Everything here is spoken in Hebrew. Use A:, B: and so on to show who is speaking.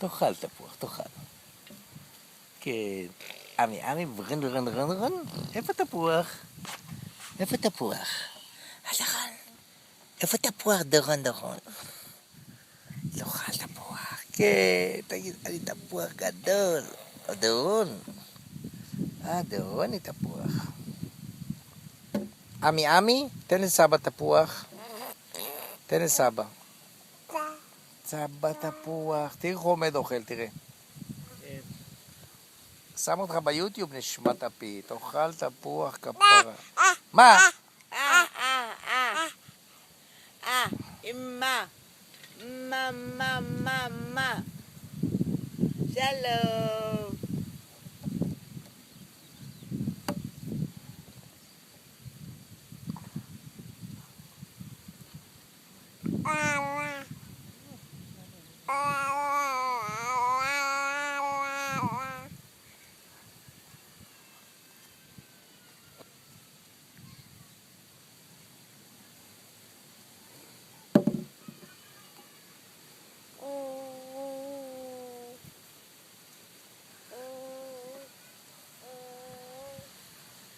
A: תאכל תפוח, תאכל. כן. עמי, רן. איפה תפוח? איפה תפוח? נכון. איפה תפוח, דורון? תאכל תפוח. כן, תגיד, אני תפוח גדול. דורון. דורון היא תפוח. עמי, תן לסבא תפוח. תן לסבא. סבא תפוח. תראה איך הוא עומד אוכל, תראה. שם אותך ביוטיוב, נשמת אפי. תאכל תפוח כפרה. מה?
B: אמא. מה. שלום.